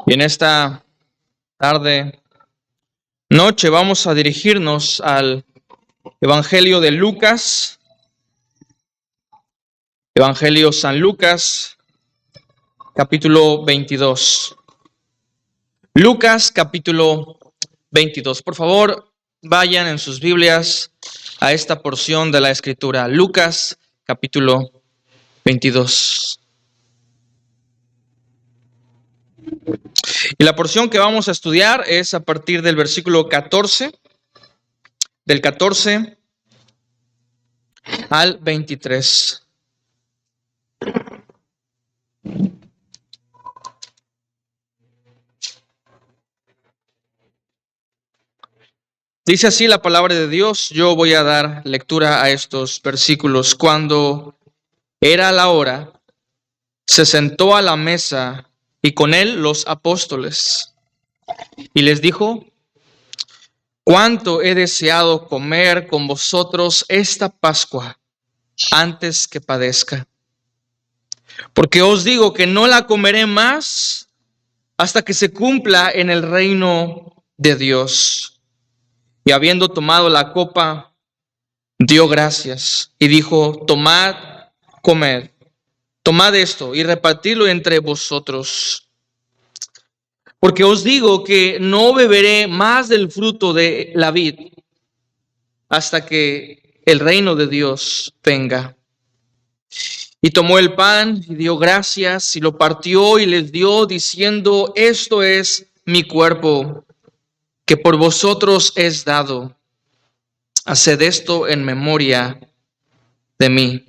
Y en esta tarde, noche, vamos a dirigirnos al Evangelio de Lucas, Evangelio San Lucas, capítulo 22. Lucas, capítulo 22. Por favor, vayan en sus Biblias a esta porción de la Escritura. Lucas, capítulo 22. Y la porción que vamos a estudiar es a partir del versículo 14, del 14 al 23. Dice así la palabra de Dios. Yo voy a dar lectura a estos versículos. Cuando era la hora, se sentó a la mesa y con él los apóstoles. Y les dijo: cuánto he deseado comer con vosotros esta Pascua antes que padezca. Porque os digo que no la comeré más hasta que se cumpla en el reino de Dios. Y habiendo tomado la copa, dio gracias y dijo: tomad, comed, tomad esto y repartidlo entre vosotros. Porque os digo que no beberé más del fruto de la vid hasta que el reino de Dios venga. Y tomó el pan y dio gracias y lo partió y les dio, diciendo: esto es mi cuerpo, que por vosotros es dado. Haced esto en memoria de mí.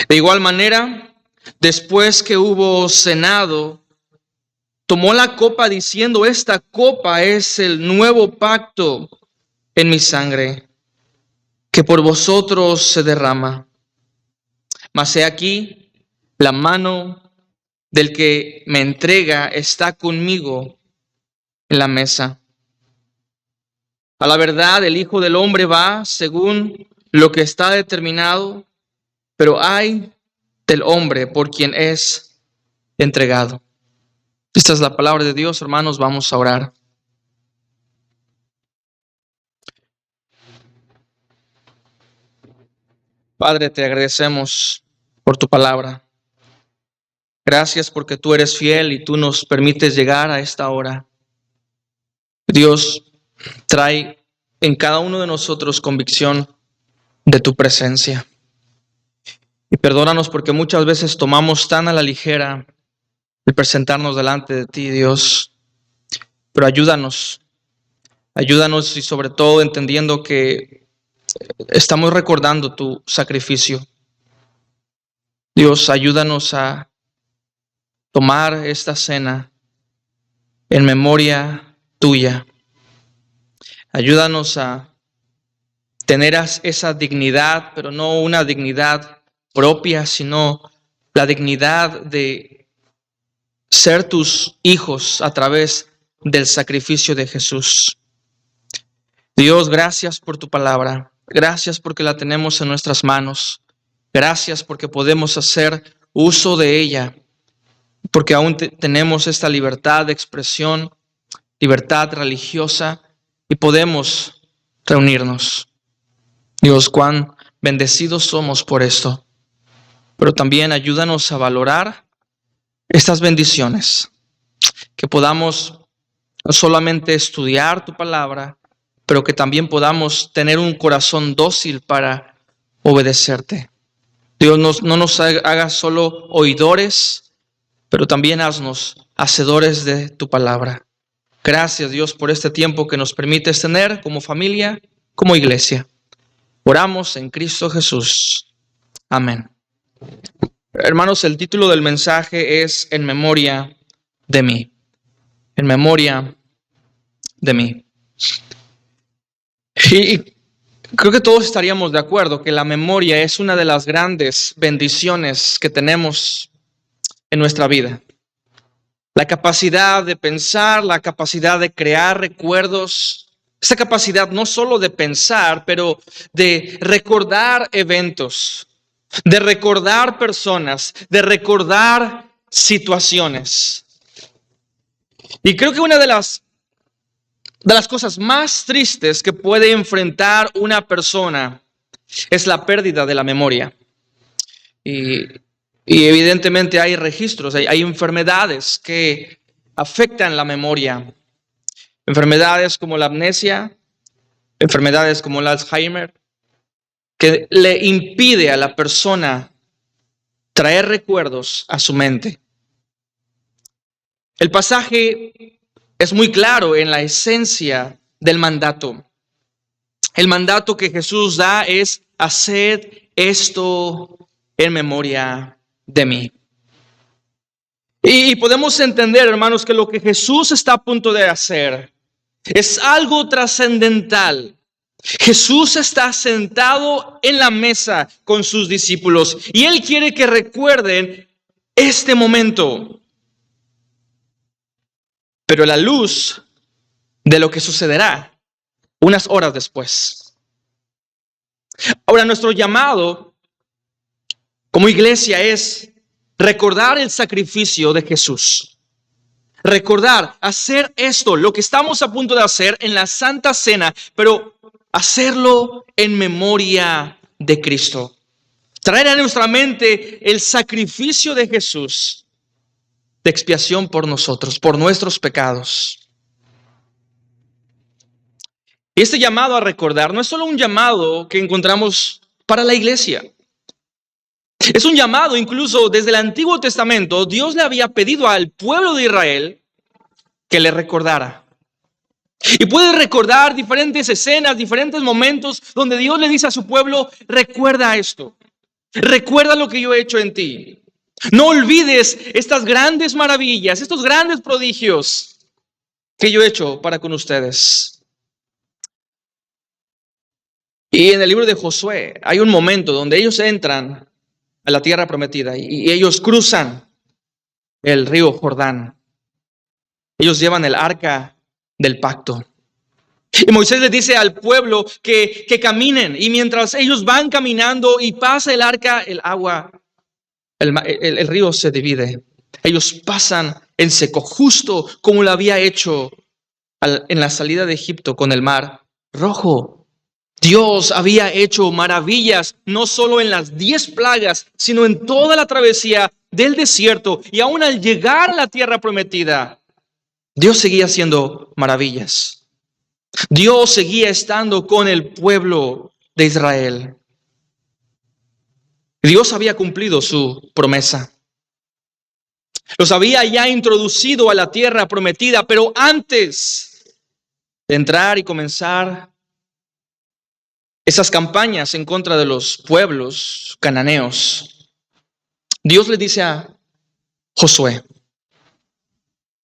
De igual manera, después que hubo cenado, tomó la copa diciendo: esta copa es el nuevo pacto en mi sangre, que por vosotros se derrama. Mas he aquí, la mano del que me entrega está conmigo en la mesa. A la verdad, el Hijo del Hombre va según lo que está determinado, pero ay del hombre por quien es entregado. Esta es la palabra de Dios, hermanos. Vamos a orar. Padre, te agradecemos por tu palabra. Gracias porque tú eres fiel y tú nos permites llegar a esta hora. Dios, trae en cada uno de nosotros convicción de tu presencia. Y perdónanos porque muchas veces tomamos tan a la ligera el presentarnos delante de ti, Dios. Pero ayúdanos y sobre todo entendiendo que estamos recordando tu sacrificio. Dios, ayúdanos a tomar esta cena en memoria tuya. Ayúdanos a tener esa dignidad, pero no una dignidad propia, sino la dignidad de ser tus hijos a través del sacrificio de Jesús. Dios, gracias por tu palabra. Gracias porque la tenemos en nuestras manos. Gracias porque podemos hacer uso de ella, porque aún tenemos esta libertad de expresión, libertad religiosa, y podemos reunirnos. Dios, cuán bendecidos somos por esto. Pero también ayúdanos a valorar estas bendiciones, que podamos no solamente estudiar tu palabra, pero que también podamos tener un corazón dócil para obedecerte. Dios, no nos hagas solo oidores, pero también haznos hacedores de tu palabra. Gracias, Dios, por este tiempo que nos permites tener como familia, como iglesia. Oramos en Cristo Jesús. Amén. Hermanos, el título del mensaje es En memoria de mí. En memoria de mí. Y creo que todos estaríamos de acuerdo que la memoria es una de las grandes bendiciones que tenemos en nuestra vida. La capacidad de pensar, la capacidad de crear recuerdos, Esa capacidad no solo de pensar, pero de recordar eventos, de recordar personas, de recordar situaciones. Y creo que una de las cosas más tristes que puede enfrentar una persona es la pérdida de la memoria. Y, y evidentemente hay registros, hay enfermedades que afectan la memoria. Enfermedades como la amnesia, enfermedades como el Alzheimer, que le impide a la persona traer recuerdos a su mente. El pasaje es muy claro en la esencia del mandato. El mandato que Jesús da es: haced esto en memoria de mí. Y podemos entender, hermanos, que lo que Jesús está a punto de hacer es algo trascendental. Jesús está sentado en la mesa con sus discípulos y Él quiere que recuerden este momento. Pero a la luz de lo que sucederá unas horas después. Ahora, nuestro llamado como iglesia es recordar el sacrificio de Jesús. Recordar, hacer esto, lo que estamos a punto de hacer en la Santa Cena, pero hacerlo en memoria de Cristo. Traer a nuestra mente el sacrificio de Jesús de expiación por nosotros, por nuestros pecados. Y este llamado a recordar no es solo un llamado que encontramos para la iglesia. Es un llamado, incluso desde el Antiguo Testamento, Dios le había pedido al pueblo de Israel que le recordara. Y puedes recordar diferentes escenas, diferentes momentos donde Dios le dice a su pueblo: recuerda esto, recuerda lo que yo he hecho en ti. No olvides estas grandes maravillas, estos grandes prodigios que yo he hecho para con ustedes. Y en el libro de Josué hay un momento donde ellos entran a la tierra prometida y ellos cruzan el río Jordán. Ellos llevan el arca del pacto. Y Moisés les dice al pueblo que caminen. Y mientras ellos van caminando y pasa el arca, el agua, el río se divide. Ellos pasan en seco, justo como lo había hecho en la salida de Egipto con el mar Rojo. Dios había hecho maravillas, no solo en las 10 plagas, sino en toda la travesía del desierto. Y aún al llegar a la tierra prometida, Dios seguía haciendo maravillas. Dios seguía estando con el pueblo de Israel. Dios había cumplido su promesa. Los había ya introducido a la tierra prometida, pero antes de entrar y comenzar esas campañas en contra de los pueblos cananeos, Dios le dice a Josué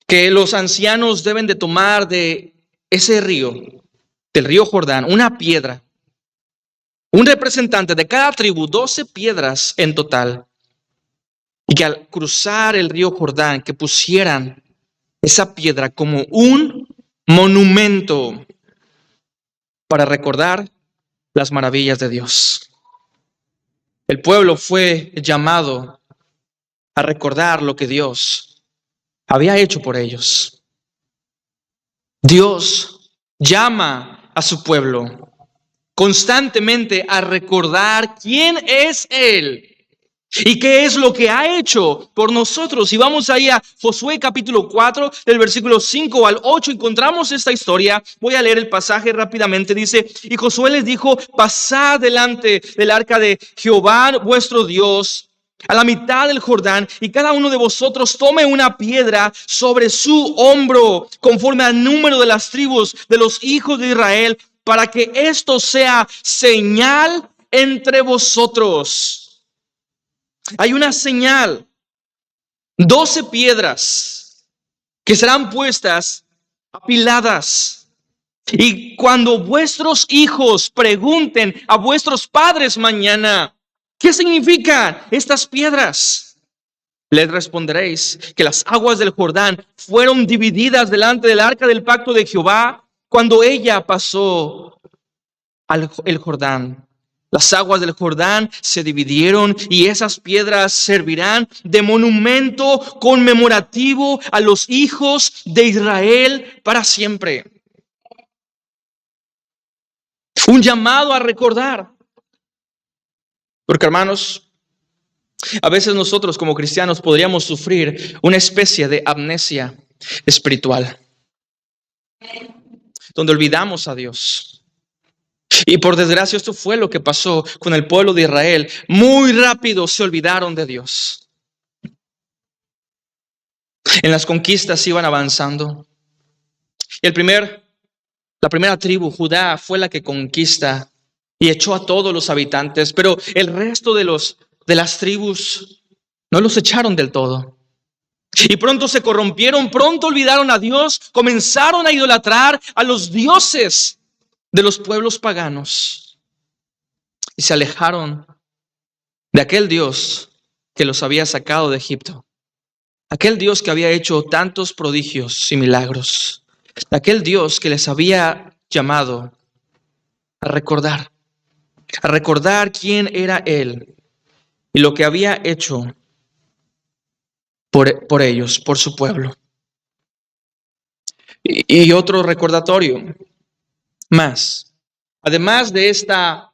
que los ancianos deben de tomar de ese río, del río Jordán, una piedra, un representante de cada tribu, 12 piedras en total, y que al cruzar el río Jordán, que pusieran esa piedra como un monumento para recordar las maravillas de Dios. El pueblo fue llamado a recordar lo que Dios había hecho por ellos. Dios llama a su pueblo constantemente a recordar quién es Él y qué es lo que ha hecho por nosotros. Y vamos ahí a Josué capítulo 4, del versículo 5 al 8, encontramos esta historia. Voy a leer el pasaje rápidamente. Dice: y Josué les dijo: pasad delante del arca de Jehová vuestro Dios a la mitad del Jordán, y cada uno de vosotros tome una piedra sobre su hombro, conforme al número de las tribus de los hijos de Israel, para que esto sea señal entre vosotros. Hay una señal, 12 piedras que serán puestas apiladas. Y cuando vuestros hijos pregunten a vuestros padres mañana: ¿qué significan estas piedras?, les responderéis que las aguas del Jordán fueron divididas delante del arca del pacto de Jehová, cuando ella pasó el Jordán. Las aguas del Jordán se dividieron y esas piedras servirán de monumento conmemorativo a los hijos de Israel para siempre. Un llamado a recordar. Porque, hermanos, a veces nosotros como cristianos podríamos sufrir una especie de amnesia espiritual, donde olvidamos a Dios. Y por desgracia esto fue lo que pasó con el pueblo de Israel. Muy rápido se olvidaron de Dios. En las conquistas iban avanzando. Y la primera tribu, Judá, fue la que conquista y echó a todos los habitantes. Pero el resto de las tribus no los echaron del todo. Y pronto se corrompieron, pronto olvidaron a Dios, comenzaron a idolatrar a los dioses de los pueblos paganos. Y se alejaron de aquel Dios que los había sacado de Egipto. Aquel Dios que había hecho tantos prodigios y milagros. Aquel Dios que les había llamado a recordar quién era Él y lo que había hecho por ellos, por su pueblo. Y otro recordatorio más. Además de esta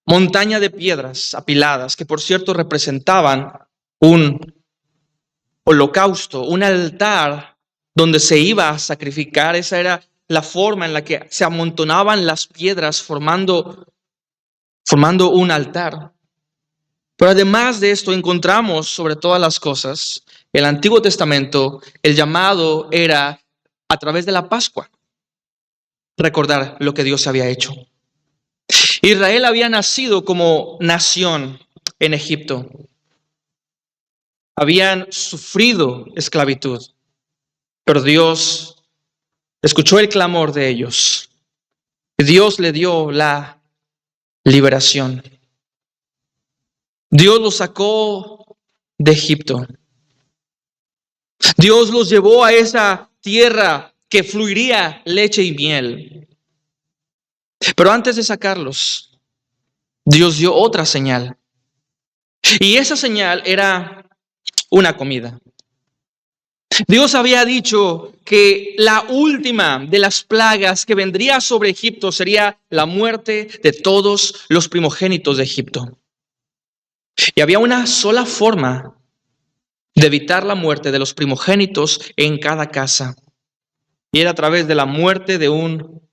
montaña de piedras apiladas, que por cierto representaban un holocausto, un altar donde se iba a sacrificar. Esa era la forma en la que se amontonaban las piedras formando un altar. Pero además de esto encontramos sobre todas las cosas, el Antiguo Testamento, el llamado era a través de la Pascua, recordar lo que Dios había hecho. Israel había nacido como nación en Egipto. Habían sufrido esclavitud, pero Dios escuchó el clamor de ellos. Dios le dio la liberación. Dios los sacó de Egipto. Dios los llevó a esa tierra que fluiría leche y miel. Pero antes de sacarlos, Dios dio otra señal. Y esa señal era una comida. Dios había dicho que la última de las plagas que vendría sobre Egipto sería la muerte de todos los primogénitos de Egipto. Y había una sola forma de evitar la muerte de los primogénitos en cada casa. Y era a través de la muerte de un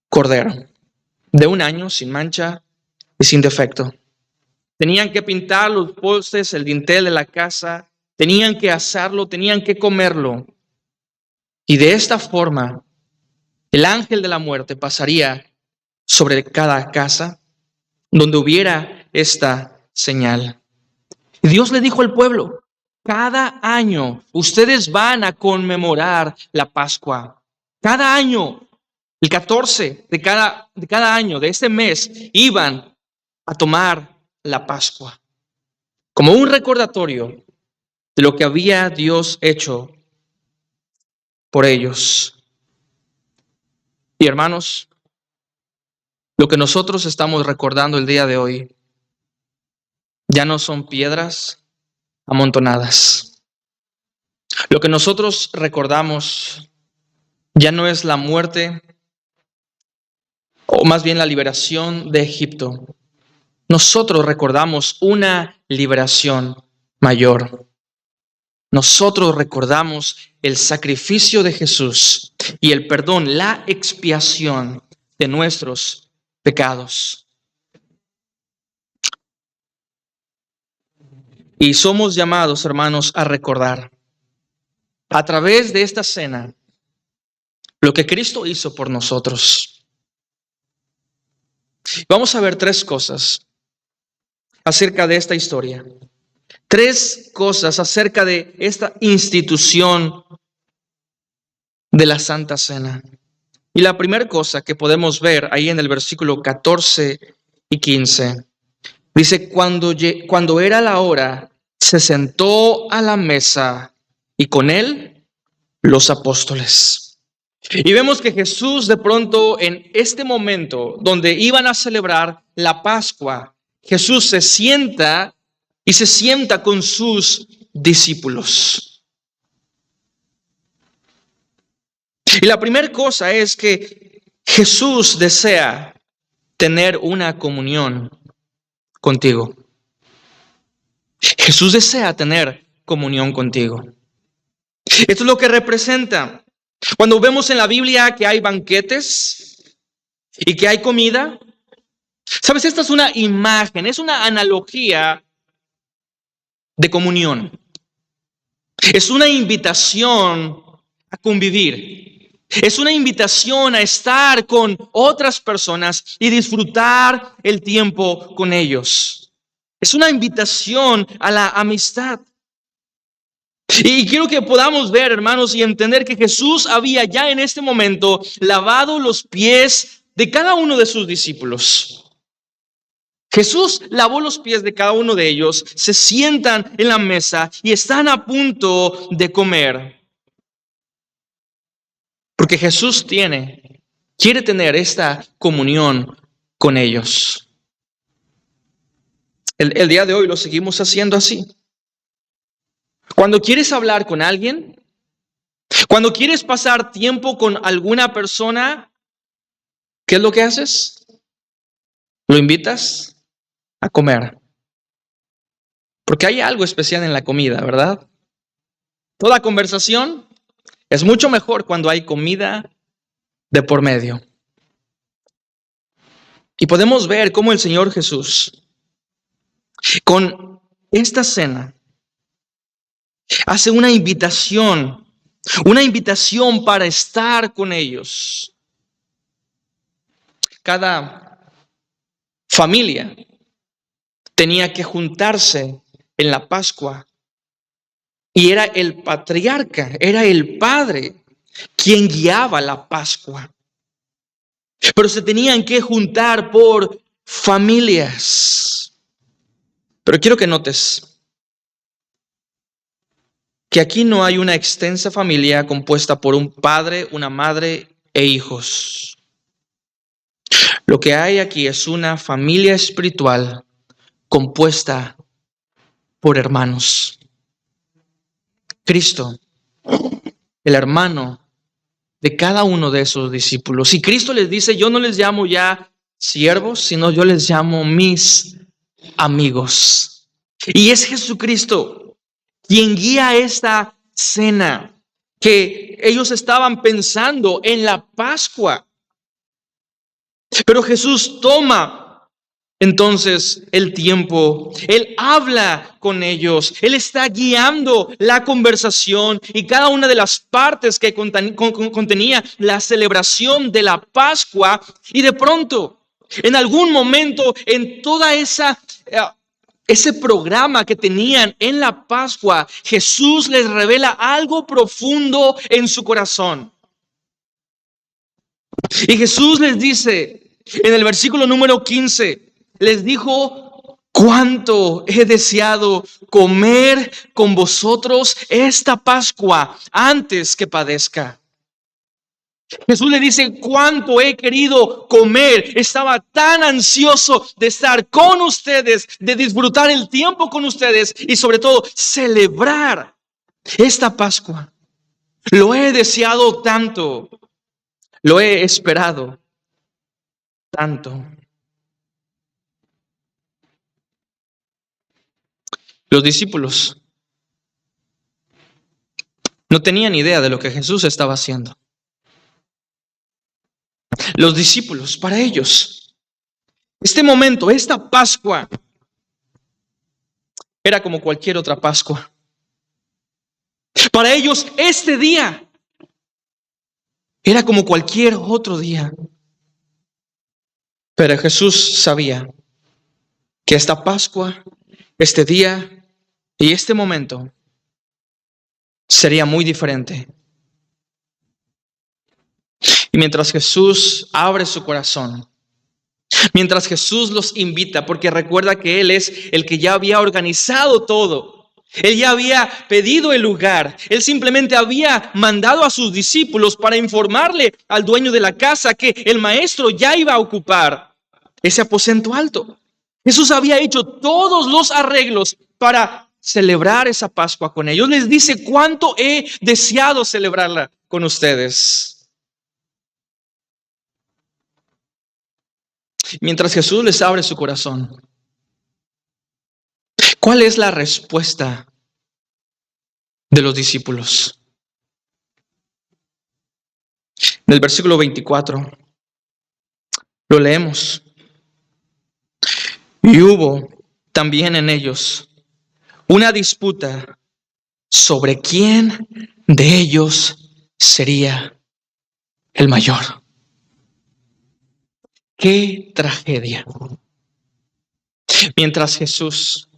cordero, de 1 año, sin mancha y sin defecto. Tenían que pintar los postes, el dintel de la casa, tenían que asarlo, tenían que comerlo. Y de esta forma, el ángel de la muerte pasaría sobre cada casa donde hubiera esta señal. Y Dios le dijo al pueblo: cada año ustedes van a conmemorar la Pascua. Cada año, el 14 de cada año, de este mes, iban a tomar la Pascua como un recordatorio de lo que había Dios hecho por ellos. Y hermanos, lo que nosotros estamos recordando el día de hoy ya no son piedras amontonadas. Lo que nosotros recordamos ya no es la muerte, o más bien la liberación de Egipto. Nosotros recordamos una liberación mayor. Nosotros recordamos el sacrificio de Jesús y el perdón, la expiación de nuestros pecados. Y somos llamados, hermanos, a recordar a través de esta cena lo que Cristo hizo por nosotros. Vamos a ver 3 cosas acerca de esta historia. 3 cosas acerca de esta institución de la Santa Cena. Y la primera cosa que podemos ver ahí en el versículo 14 y 15, dice: cuando era la hora, se sentó a la mesa y con él los apóstoles. Y vemos que Jesús de pronto en este momento donde iban a celebrar la Pascua, Jesús se sienta y se sienta con sus discípulos. Y la primera cosa es que Jesús desea tener una comunión contigo. Jesús desea tener comunión contigo. Esto es lo que representa. Cuando vemos en la Biblia que hay banquetes y que hay comida, ¿sabes? Esta es una imagen, es una analogía de comunión. Es una invitación a convivir. Es una invitación a estar con otras personas y disfrutar el tiempo con ellos. Es una invitación a la amistad. Y quiero que podamos ver, hermanos, y entender que Jesús había ya en este momento lavado los pies de cada uno de sus discípulos. Jesús lavó los pies de cada uno de ellos, se sientan en la mesa y están a punto de comer. Porque Jesús quiere tener esta comunión con ellos. El día de hoy lo seguimos haciendo así. Cuando quieres hablar con alguien, cuando quieres pasar tiempo con alguna persona, ¿qué es lo que haces? Lo invitas a comer. Porque hay algo especial en la comida, ¿verdad? Toda conversación es mucho mejor cuando hay comida de por medio. Y podemos ver cómo el Señor Jesús, con esta cena, hace una invitación para estar con ellos. Cada familia tenía que juntarse en la Pascua y era el patriarca, era el padre quien guiaba la Pascua. Pero se tenían que juntar por familias. Pero quiero que notes que aquí no hay una extensa familia compuesta por un padre, una madre e hijos. Lo que hay aquí es una familia espiritual compuesta por hermanos. Cristo, el hermano de cada uno de esos discípulos. Y Cristo les dice, yo no les llamo ya siervos, sino yo les llamo mis amigos. Y es Jesucristo quien guía esta cena, que ellos estaban pensando en la Pascua. Pero Jesús toma entonces el tiempo, Él habla con ellos, Él está guiando la conversación y cada una de las partes que contenía la celebración de la Pascua. Y de pronto, en algún momento, en toda ese programa que tenían en la Pascua, Jesús les revela algo profundo en su corazón. Y Jesús les dice en el versículo número 15, les dijo, cuánto he deseado comer con vosotros esta Pascua antes que padezca. Jesús le dice, cuánto he querido comer. Estaba tan ansioso de estar con ustedes, de disfrutar el tiempo con ustedes y sobre todo celebrar esta Pascua. Lo he deseado tanto, lo he esperado tanto. Los discípulos no tenían idea de lo que Jesús estaba haciendo. Los discípulos, para ellos, este momento, esta Pascua, era como cualquier otra Pascua. Para ellos, este día era como cualquier otro día. Pero Jesús sabía que esta Pascua, este día y este momento sería muy diferente. Y mientras Jesús abre su corazón, mientras Jesús los invita, porque recuerda que Él es el que ya había organizado todo, Él ya había pedido el lugar. Él simplemente había mandado a sus discípulos para informarle al dueño de la casa que el maestro ya iba a ocupar ese aposento alto. Jesús había hecho todos los arreglos para celebrar esa Pascua con ellos. Les dice: cuánto he deseado celebrarla con ustedes. Mientras Jesús les abre su corazón, ¿cuál es la respuesta de los discípulos? Del versículo 24 lo leemos. Y hubo también en ellos una disputa sobre quién de ellos sería el mayor. ¡Qué tragedia! Mientras Jesús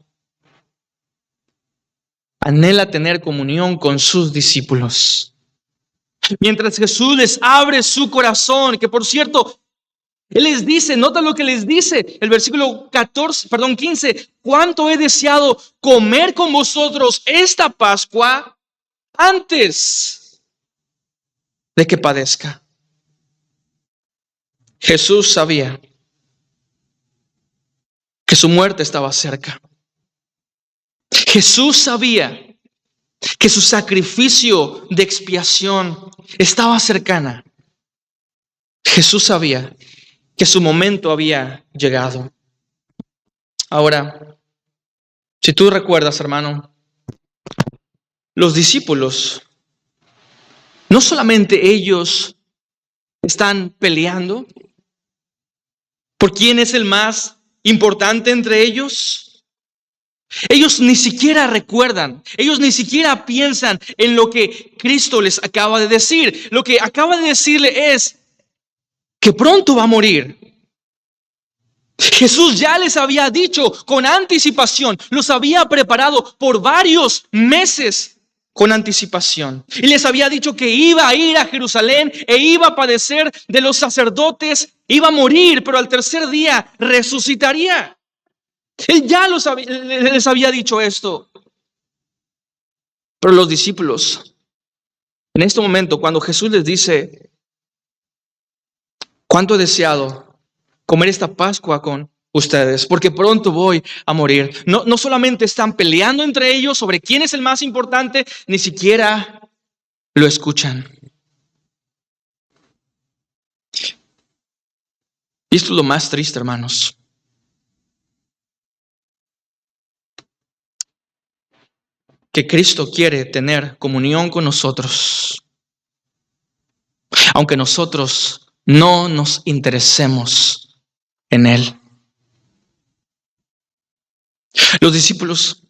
anhela tener comunión con sus discípulos, mientras Jesús les abre su corazón, que por cierto, Él les dice, nota lo que les dice, el versículo 15, cuánto he deseado comer con vosotros esta Pascua antes de que padezca. Jesús sabía que su muerte estaba cerca. Jesús sabía que su sacrificio de expiación estaba cercana. Jesús sabía que su momento había llegado. Ahora, si tú recuerdas, hermano, los discípulos, no solamente ellos están peleando por quién es el más importante entre ellos. Ellos ni siquiera recuerdan, ellos ni siquiera piensan en lo que Cristo les acaba de decir. Lo que acaba de decirle es que pronto va a morir. Jesús ya les había dicho con anticipación, los había preparado por varios meses con anticipación. Y les había dicho que iba a ir a Jerusalén e iba a padecer de los sacerdotes, iba a morir, pero al tercer día resucitaría. Él ya les había dicho esto. Pero los discípulos, en este momento, cuando Jesús les dice, cuánto he deseado comer esta Pascua con ustedes, porque pronto voy a morir. No solamente están peleando entre ellos sobre quién es el más importante, ni siquiera lo escuchan. Y esto es lo más triste, hermanos. Que Cristo quiere tener comunión con nosotros, aunque nosotros no nos interesemos en Él. Los discípulos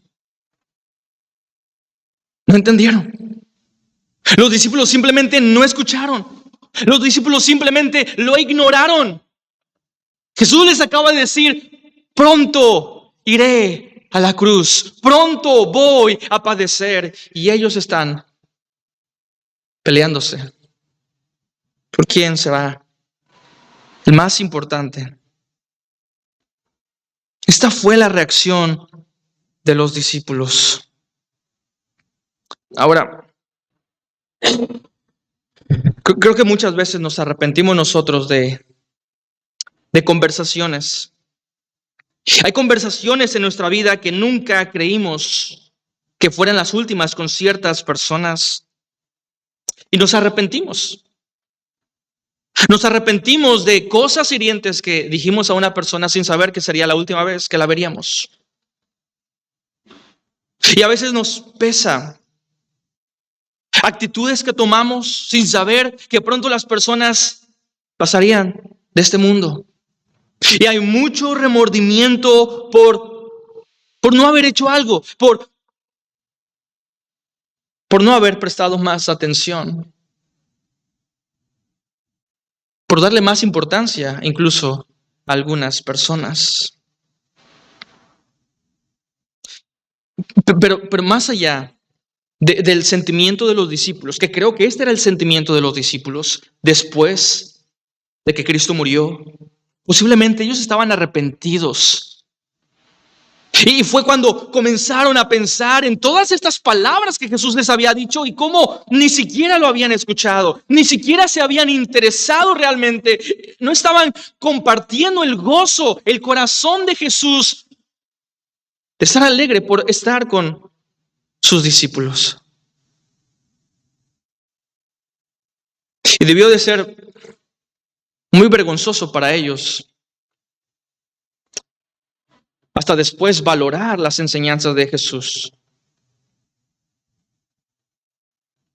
no entendieron. Los discípulos simplemente no escucharon. Los discípulos simplemente lo ignoraron. Jesús les acaba de decir, pronto iré a la cruz, pronto voy a padecer. Y ellos están peleándose por quién será el más importante. Esta fue la reacción de los discípulos. Ahora, creo que muchas veces nos arrepentimos nosotros de conversaciones. Hay conversaciones en nuestra vida que nunca creímos que fueran las últimas con ciertas personas y nos arrepentimos. Nos arrepentimos de cosas hirientes que dijimos a una persona sin saber que sería la última vez que la veríamos. Y a veces nos pesa actitudes que tomamos sin saber que pronto las personas pasarían de este mundo. Y hay mucho remordimiento por no haber hecho algo, por no haber prestado más atención, por darle más importancia incluso a algunas personas. Pero más allá del sentimiento de los discípulos, que creo que este era el sentimiento de los discípulos después de que Cristo murió, posiblemente ellos estaban arrepentidos. Y fue cuando comenzaron a pensar en todas estas palabras que Jesús les había dicho y cómo ni siquiera lo habían escuchado, ni siquiera se habían interesado realmente, no estaban compartiendo el gozo, el corazón de Jesús, de estar alegre por estar con sus discípulos. Y debió de ser muy vergonzoso para ellos hasta después valorar las enseñanzas de Jesús.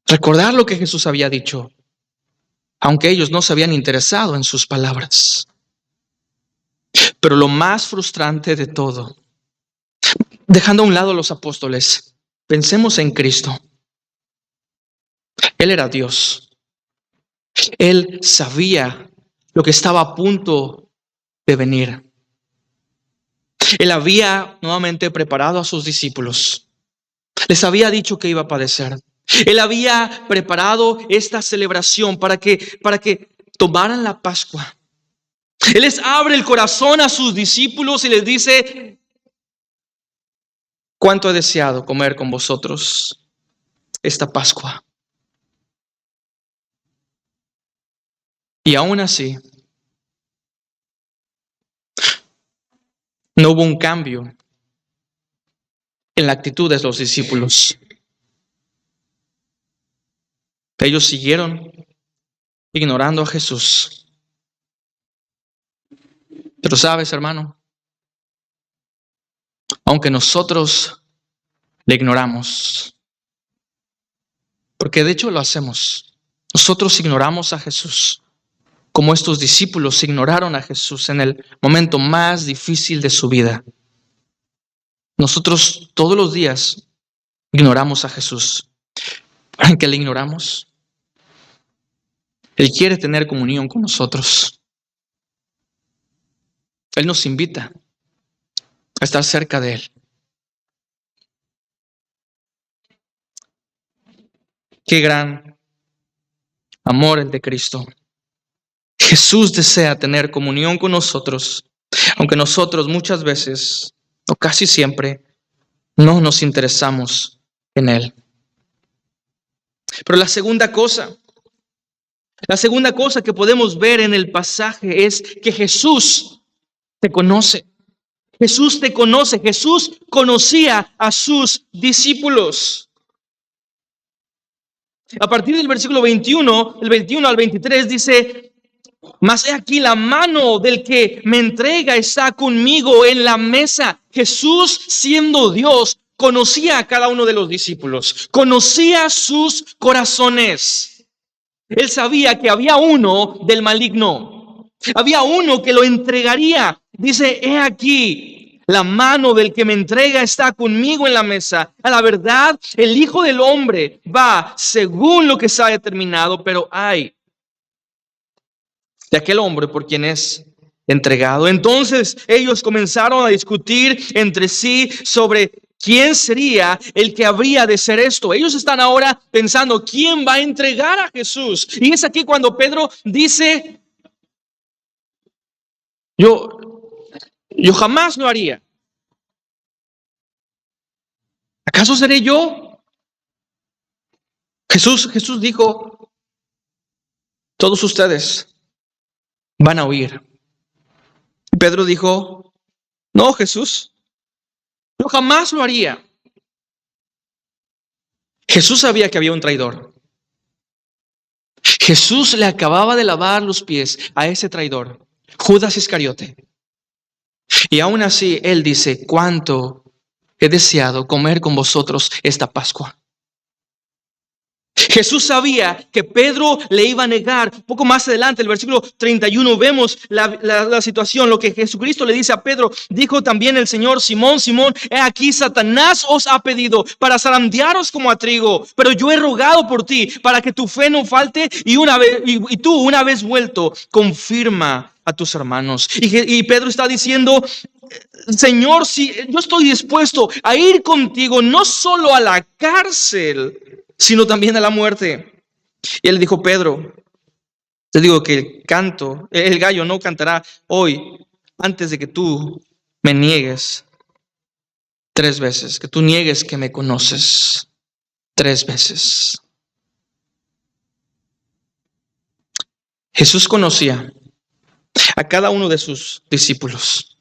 Recordar lo que Jesús había dicho, aunque ellos no se habían interesado en sus palabras. Pero lo más frustrante de todo, dejando a un lado a los apóstoles, pensemos en Cristo. Él era Dios. Él sabía lo que estaba a punto de venir. Él había nuevamente preparado a sus discípulos. Les había dicho que iba a padecer. Él había preparado esta celebración para que tomaran la Pascua. Él les abre el corazón a sus discípulos y les dice: cuánto he deseado comer con vosotros esta Pascua. Y aún así, no hubo un cambio en la actitud de los discípulos. Ellos siguieron ignorando a Jesús. Pero sabes, hermano, aunque nosotros le ignoramos, porque de hecho lo hacemos, nosotros ignoramos a Jesús, como estos discípulos ignoraron a Jesús en el momento más difícil de su vida. Nosotros todos los días ignoramos a Jesús. ¿Para qué le ignoramos? Él quiere tener comunión con nosotros. Él nos invita a estar cerca de Él. Qué gran amor el de Cristo. Jesús desea tener comunión con nosotros, aunque nosotros muchas veces, o casi siempre, no nos interesamos en Él. Pero la segunda cosa que podemos ver en el pasaje es que Jesús te conoce. Jesús te conoce. Jesús conocía a sus discípulos. A partir del versículo 21, el 21 al 23 dice: mas he aquí la mano del que me entrega está conmigo en la mesa. Jesús, siendo Dios, conocía a cada uno de los discípulos, conocía sus corazones. Él sabía que había uno del maligno, había uno que lo entregaría. Dice: he aquí, la mano del que me entrega está conmigo en la mesa. A la verdad, el Hijo del Hombre va según lo que se ha determinado, pero ay de aquel hombre por quien es entregado. Entonces ellos comenzaron a discutir entre sí sobre quién sería el que habría de ser esto. Ellos están ahora pensando quién va a entregar a Jesús. Y es aquí cuando Pedro dice: yo jamás lo haría. ¿Acaso seré yo? Jesús dijo: todos ustedes van a huir. Pedro dijo: no, Jesús, yo jamás lo haría. Jesús sabía que había un traidor. Jesús le acababa de lavar los pies a ese traidor, Judas Iscariote. Y aún así él dice: cuánto he deseado comer con vosotros esta Pascua. Jesús sabía que Pedro le iba a negar. Un poco más adelante, el versículo 31, vemos la situación, lo que Jesucristo le dice a Pedro. Dijo también el Señor: Simón, Simón, he aquí Satanás os ha pedido para zarandearos como a trigo, pero yo he rogado por ti para que tu fe no falte, y tú, una vez vuelto, confirma a tus hermanos. Y Pedro está diciendo: Señor, si yo estoy dispuesto a ir contigo, no solo a la cárcel, sino también a la muerte. Y él dijo: Pedro, te digo que el gallo no cantará hoy antes de que tú me niegues 3 veces, que tú niegues que me conoces 3 veces. Jesús conocía a cada uno de sus discípulos.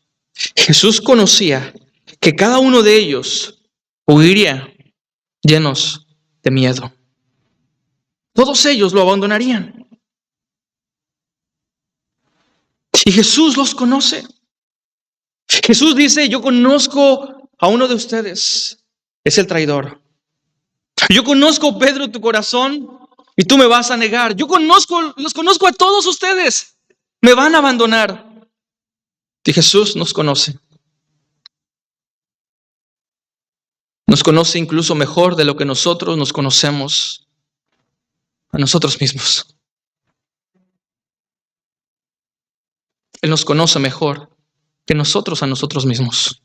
Jesús conocía que cada uno de ellos huiría llenos de miedo. Todos ellos lo abandonarían. Y Jesús los conoce. Jesús dice, yo conozco a uno de ustedes, es el traidor. Yo conozco, Pedro, tu corazón y tú me vas a negar. Los conozco a todos ustedes, me van a abandonar. Y Jesús nos conoce. Nos conoce incluso mejor de lo que nosotros nos conocemos a nosotros mismos. Él nos conoce mejor que nosotros a nosotros mismos.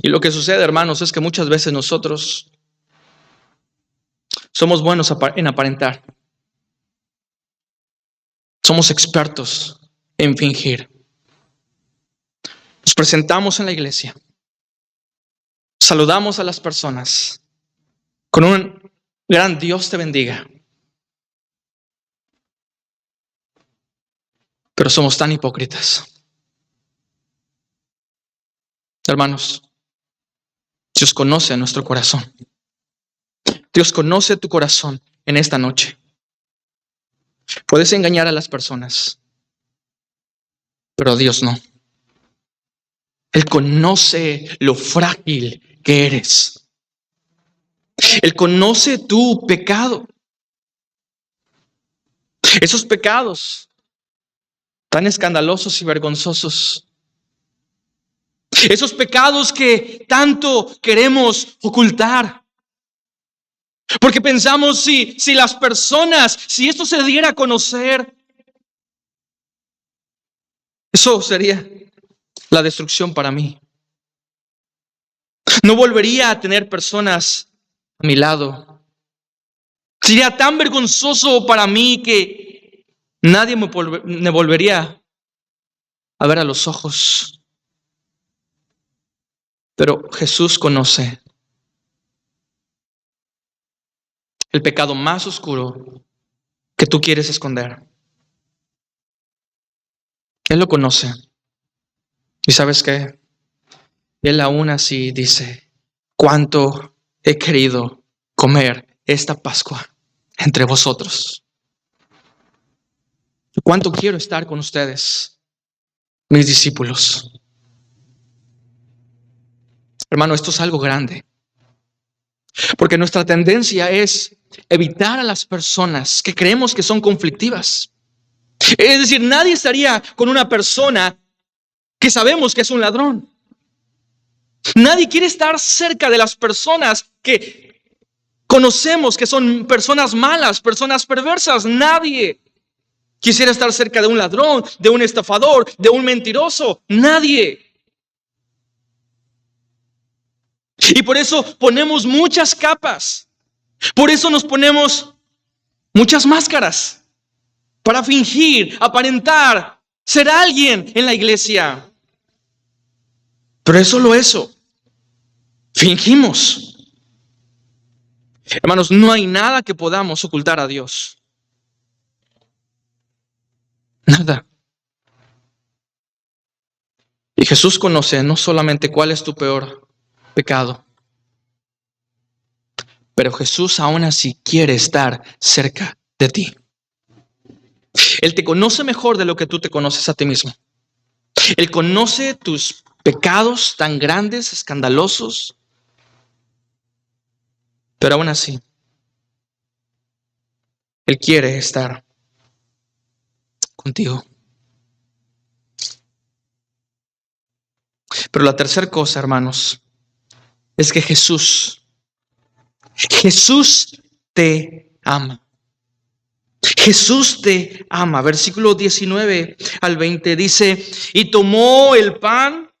Y lo que sucede, hermanos, es que muchas veces nosotros somos buenos en aparentar. Somos expertos en fingir. Nos presentamos en la iglesia. Saludamos a las personas con un gran Dios te bendiga. Pero somos tan hipócritas. Hermanos, Dios conoce nuestro corazón. Dios conoce tu corazón en esta noche. Puedes engañar a las personas, pero Dios no. Él conoce lo frágil que eres. Él conoce tu pecado. Esos pecados tan escandalosos y vergonzosos. Esos pecados que tanto queremos ocultar. Porque pensamos si las personas, si esto se diera a conocer, eso sería la destrucción para mí. No volvería a tener personas a mi lado. Sería tan vergonzoso para mí que nadie me volvería a ver a los ojos. Pero Jesús conoce el pecado más oscuro que tú quieres esconder. Él lo conoce. ¿Y sabes qué? Él aún así dice, cuánto he querido comer esta Pascua entre vosotros. Cuánto quiero estar con ustedes, mis discípulos. Hermano, esto es algo grande. Porque nuestra tendencia es evitar a las personas que creemos que son conflictivas. Es decir, nadie estaría con una persona que sabemos que es un ladrón. Nadie quiere estar cerca de las personas que conocemos que son personas malas, personas perversas. Nadie quisiera estar cerca de un ladrón, de un estafador, de un mentiroso. Nadie. Y por eso ponemos muchas capas. Por eso nos ponemos muchas máscaras para fingir, aparentar, ser alguien en la iglesia. Pero es solo eso. Fingimos. Hermanos, no hay nada que podamos ocultar a Dios. Nada. Y Jesús conoce no solamente cuál es tu peor pecado, pero Jesús aún así quiere estar cerca de ti. Él te conoce mejor de lo que tú te conoces a ti mismo. Él conoce tus pecados tan grandes, escandalosos, pero aún así, Él quiere estar contigo. Pero la tercera cosa, hermanos, es que Jesús te ama. Jesús te ama. Versículo 19 al 20 dice, y tomó el pan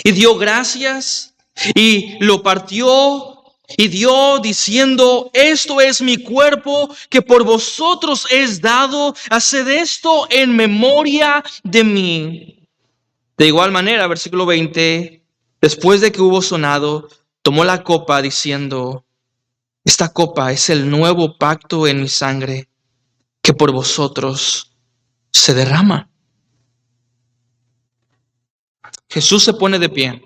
y dio gracias y lo partió y dio diciendo: esto es mi cuerpo que por vosotros es dado, haced esto en memoria de mí. De igual manera, versículo 20, después de que hubo sonado, tomó la copa diciendo: esta copa es el nuevo pacto en mi sangre que por vosotros se derrama. Jesús se pone de pie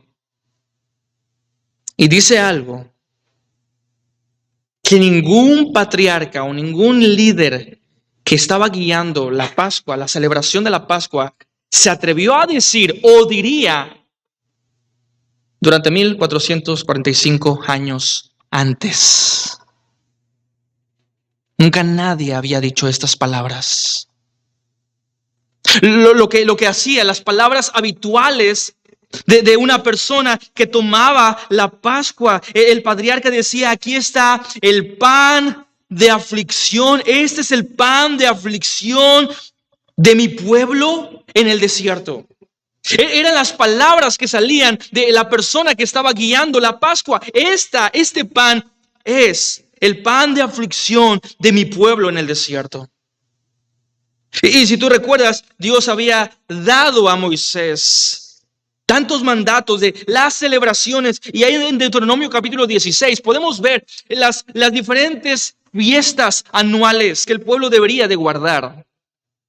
y dice algo que ningún patriarca o ningún líder que estaba guiando la Pascua, la celebración de la Pascua, se atrevió a decir o diría durante 1445 años antes. Nunca nadie había dicho estas palabras. Lo que hacía, las palabras habituales de una persona que tomaba la Pascua. El patriarca decía: aquí está el pan de aflicción. Este es el pan de aflicción de mi pueblo en el desierto. Eran las palabras que salían de la persona que estaba guiando la Pascua. Este pan es el pan de aflicción de mi pueblo en el desierto. Y si tú recuerdas, Dios había dado a Moisés tantos mandatos de las celebraciones. Y ahí en Deuteronomio capítulo 16 podemos ver las diferentes fiestas anuales que el pueblo debería de guardar.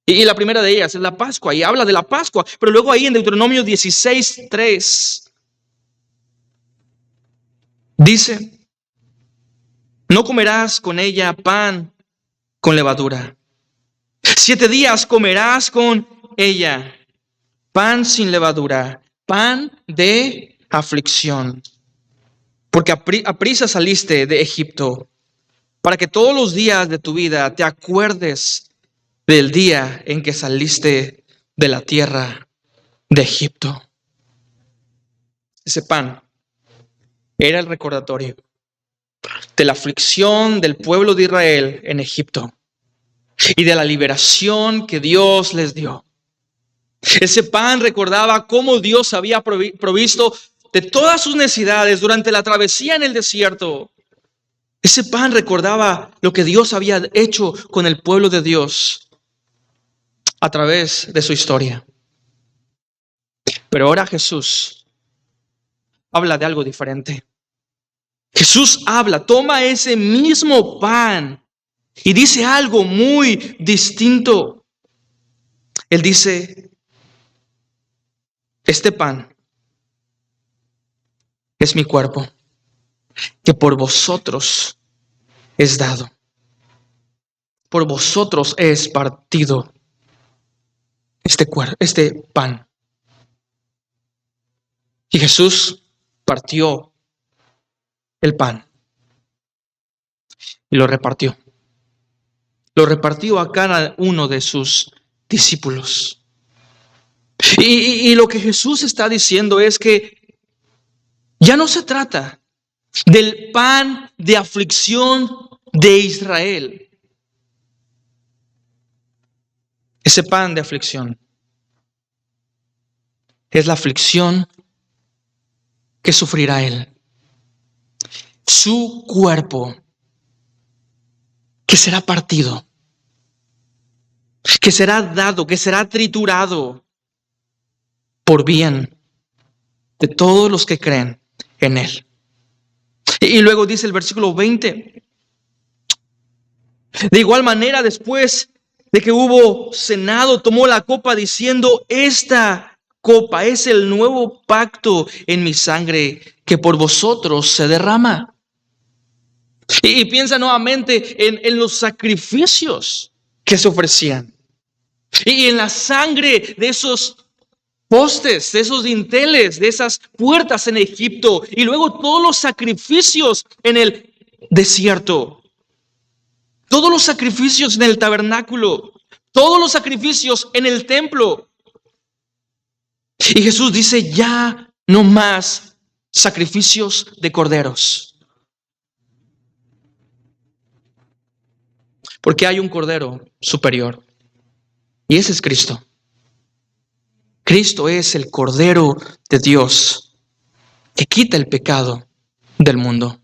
Y la primera de ellas es la Pascua, y habla de la Pascua. Pero luego ahí en Deuteronomio 16:3 dice: no comerás con ella pan con levadura. 7 días comerás con ella pan sin levadura, pan de aflicción. Porque aprisa saliste de Egipto, para que todos los días de tu vida te acuerdes del día en que saliste de la tierra de Egipto. Ese pan era el recordatorio de la aflicción del pueblo de Israel en Egipto y de la liberación que Dios les dio. Ese pan recordaba cómo Dios había provisto de todas sus necesidades durante la travesía en el desierto. Ese pan recordaba lo que Dios había hecho con el pueblo de Dios a través de su historia. Pero ahora Jesús habla de algo diferente. Jesús toma ese mismo pan y dice algo muy distinto. Él dice: este pan es mi cuerpo, que por vosotros es dado. Por vosotros es partido este pan. Y Jesús partió el pan y lo repartió. Lo repartió a cada uno de sus discípulos. Y lo que Jesús está diciendo es que ya no se trata del pan de aflicción de Israel. Ese pan de aflicción es la aflicción que sufrirá Él. Su cuerpo que será partido, que será dado, que será triturado por bien de todos los que creen en Él. Y luego dice el versículo 20: de igual manera, después de que hubo cenado, tomó la copa diciendo: esta copa es el nuevo pacto en mi sangre que por vosotros se derrama. Y piensa nuevamente en los sacrificios que se ofrecían. Y en la sangre de esos postes, de esos dinteles, de esas puertas en Egipto. Y luego todos los sacrificios en el desierto. Todos los sacrificios en el tabernáculo. Todos los sacrificios en el templo. Y Jesús dice: ya no más sacrificios de corderos. Porque hay un cordero superior. Y ese es Cristo. Cristo es el Cordero de Dios que quita el pecado del mundo.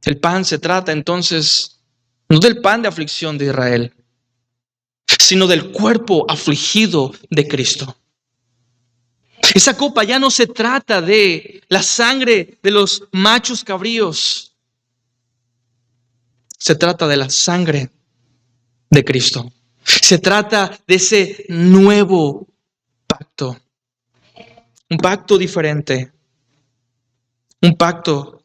El pan se trata entonces no del pan de aflicción de Israel, sino del cuerpo afligido de Cristo. Esa copa ya no se trata de la sangre de los machos cabríos. Se trata de la sangre de Cristo. Se trata de ese nuevo pacto. Un pacto diferente. Un pacto,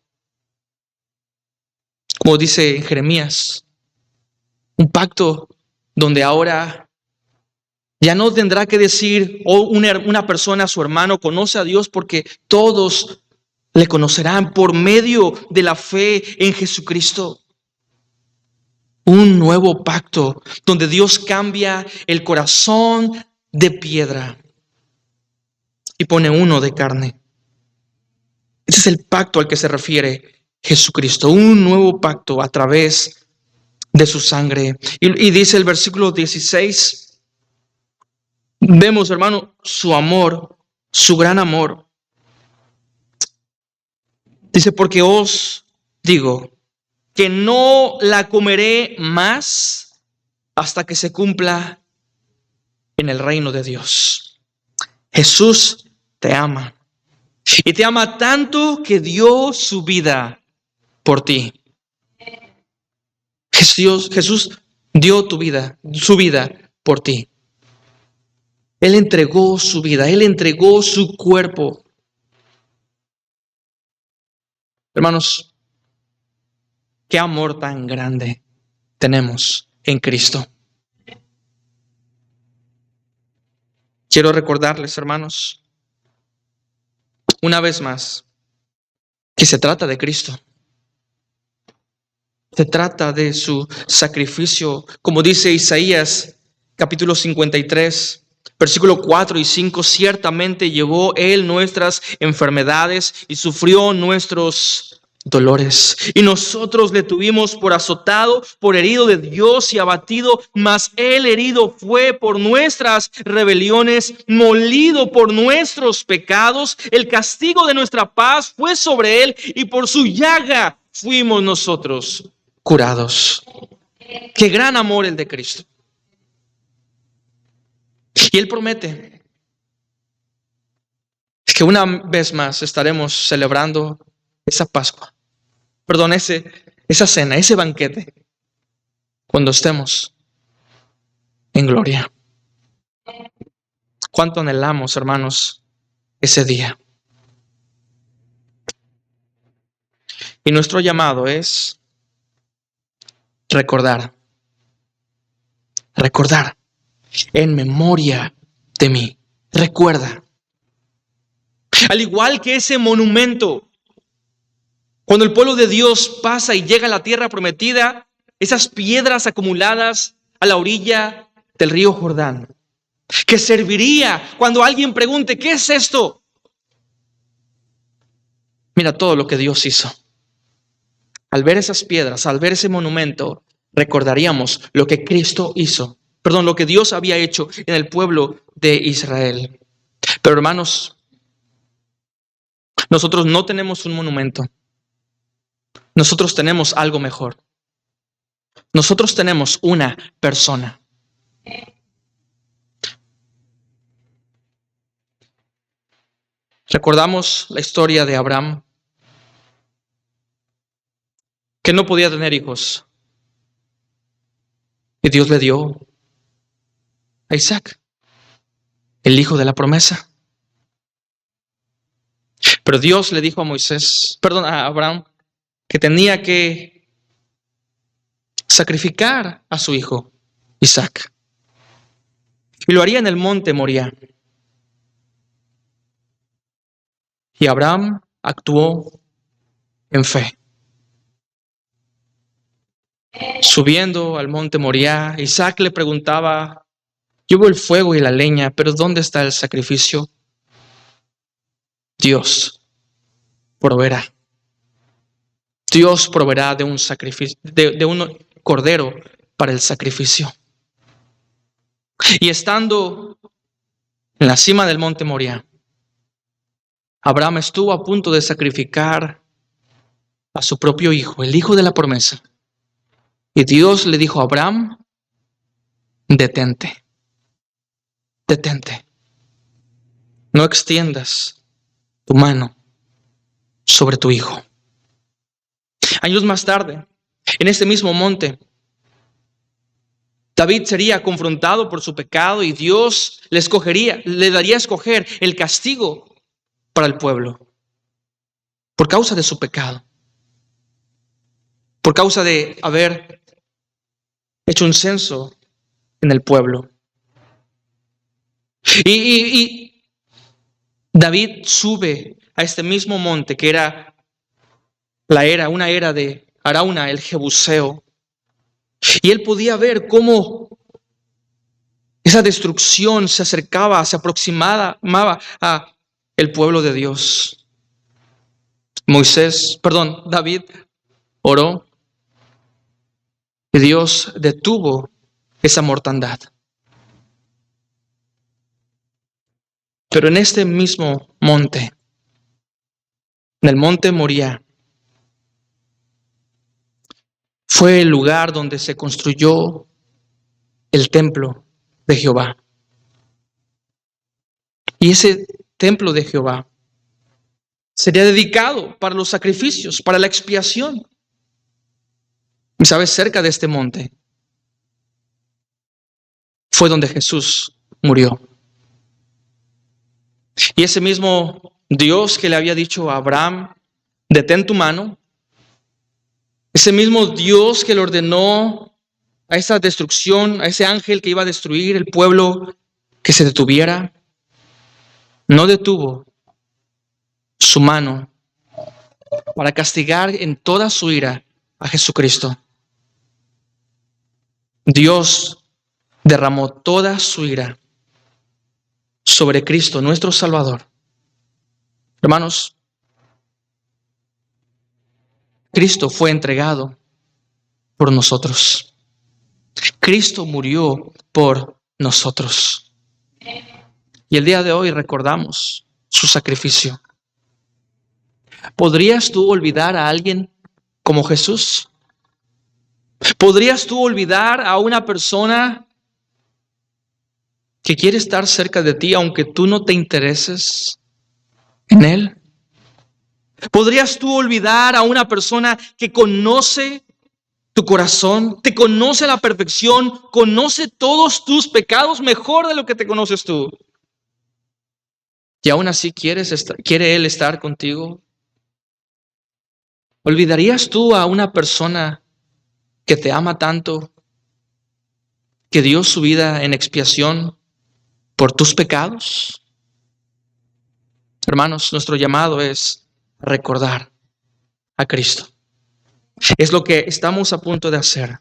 como dice en Jeremías, un pacto donde ahora ya no tendrá que decir una persona a su hermano, conoce a Dios, porque todos le conocerán por medio de la fe en Jesucristo. Un nuevo pacto donde Dios cambia el corazón de piedra y pone uno de carne. Ese es el pacto al que se refiere Jesucristo. Un nuevo pacto a través de su sangre. Y dice el versículo 16. Vemos, hermano, su amor, su gran amor. Dice, porque os digo que no la comeré más hasta que se cumpla en el reino de Dios. Jesús te ama. Y te ama tanto que dio su vida por ti. Jesús dio su vida por ti. Él entregó su vida, Él entregó su cuerpo. Hermanos, qué amor tan grande tenemos en Cristo. Quiero recordarles, hermanos, una vez más, que se trata de Cristo. Se trata de su sacrificio, como dice Isaías, capítulo 53. Versículo 4 y 5, ciertamente llevó Él nuestras enfermedades y sufrió nuestros dolores. Y nosotros le tuvimos por azotado, por herido de Dios y abatido, mas Él herido fue por nuestras rebeliones, molido por nuestros pecados. El castigo de nuestra paz fue sobre Él y por su llaga fuimos nosotros curados. Qué gran amor el de Cristo. Y Él promete que una vez más estaremos celebrando esa Pascua. Perdón, esa cena, ese banquete, cuando estemos en gloria. ¿Cuánto anhelamos, hermanos, ese día? Y nuestro llamado es recordar en memoria de mí. Recuerda. Al igual que ese monumento, cuando el pueblo de Dios pasa y llega a la tierra prometida, esas piedras acumuladas a la orilla del río Jordán, que serviría cuando alguien pregunte, ¿qué es esto? Mira todo lo que Dios hizo. Al ver esas piedras, al ver ese monumento, recordaríamos lo que Cristo hizo. Perdón, lo que Dios había hecho en el pueblo de Israel. Pero hermanos, nosotros no tenemos un monumento. Nosotros tenemos algo mejor. Nosotros tenemos una persona. Recordamos la historia de Abraham, que no podía tener hijos. Y Dios le dio a Isaac, el hijo de la promesa. Pero Dios le dijo a Abraham, que tenía que sacrificar a su hijo, Isaac. Y lo haría en el monte Moriah. Y Abraham actuó en fe. Subiendo al monte Moriah, Isaac le preguntaba, yo veo el fuego y la leña, pero ¿dónde está el sacrificio? Dios proveerá. Dios proveerá de un sacrificio, de un cordero para el sacrificio. Y estando en la cima del monte Moriah, Abraham estuvo a punto de sacrificar a su propio hijo, el hijo de la promesa. Y Dios le dijo a Abraham, detente, detente. No extiendas tu mano sobre tu hijo. Años más tarde, en ese mismo monte, David sería confrontado por su pecado y Dios le daría a escoger el castigo para el pueblo por causa de su pecado, por causa de haber hecho un censo en el pueblo. Y David sube a este mismo monte que era una era de Arauna, el Jebuseo, y él podía ver cómo esa destrucción se acercaba, se aproximaba a el pueblo de Dios. David oró y Dios detuvo esa mortandad. Pero en este mismo monte, en el monte Moriah, fue el lugar donde se construyó el templo de Jehová. Y ese templo de Jehová sería dedicado para los sacrificios, para la expiación. Y sabes, cerca de este monte fue donde Jesús murió. Y ese mismo Dios que le había dicho a Abraham, detén tu mano, ese mismo Dios que le ordenó a esa destrucción, a ese ángel que iba a destruir el pueblo, que se detuviera, no detuvo su mano para castigar en toda su ira a Jesucristo. Dios derramó toda su ira sobre Cristo, nuestro Salvador. Hermanos, Cristo fue entregado por nosotros. Cristo murió por nosotros. Y el día de hoy recordamos su sacrificio. ¿Podrías tú olvidar a alguien como Jesús? ¿Podrías tú olvidar a una persona que quiere estar cerca de ti aunque tú no te intereses en él? ¿Podrías tú olvidar a una persona que conoce tu corazón, te conoce a la perfección, conoce todos tus pecados mejor de lo que te conoces tú? Y aún así quiere Él estar contigo. ¿Olvidarías tú a una persona que te ama tanto, que dio su vida en expiación por tus pecados? Hermanos, nuestro llamado es recordar a Cristo. Es lo que estamos a punto de hacer.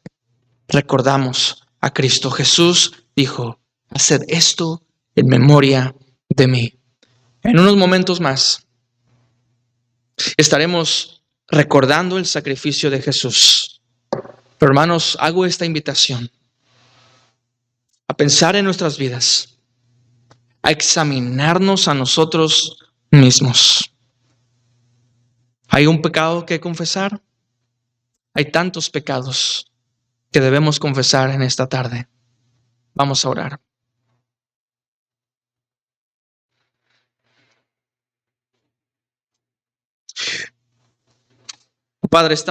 Recordamos a Cristo. Jesús dijo, haced esto en memoria de mí. En unos momentos más estaremos recordando el sacrificio de Jesús. Pero hermanos, hago esta invitación a pensar en nuestras vidas, a examinarnos a nosotros mismos. ¿Hay un pecado que confesar? Hay tantos pecados que debemos confesar en esta tarde. Vamos a orar. Padre, estamos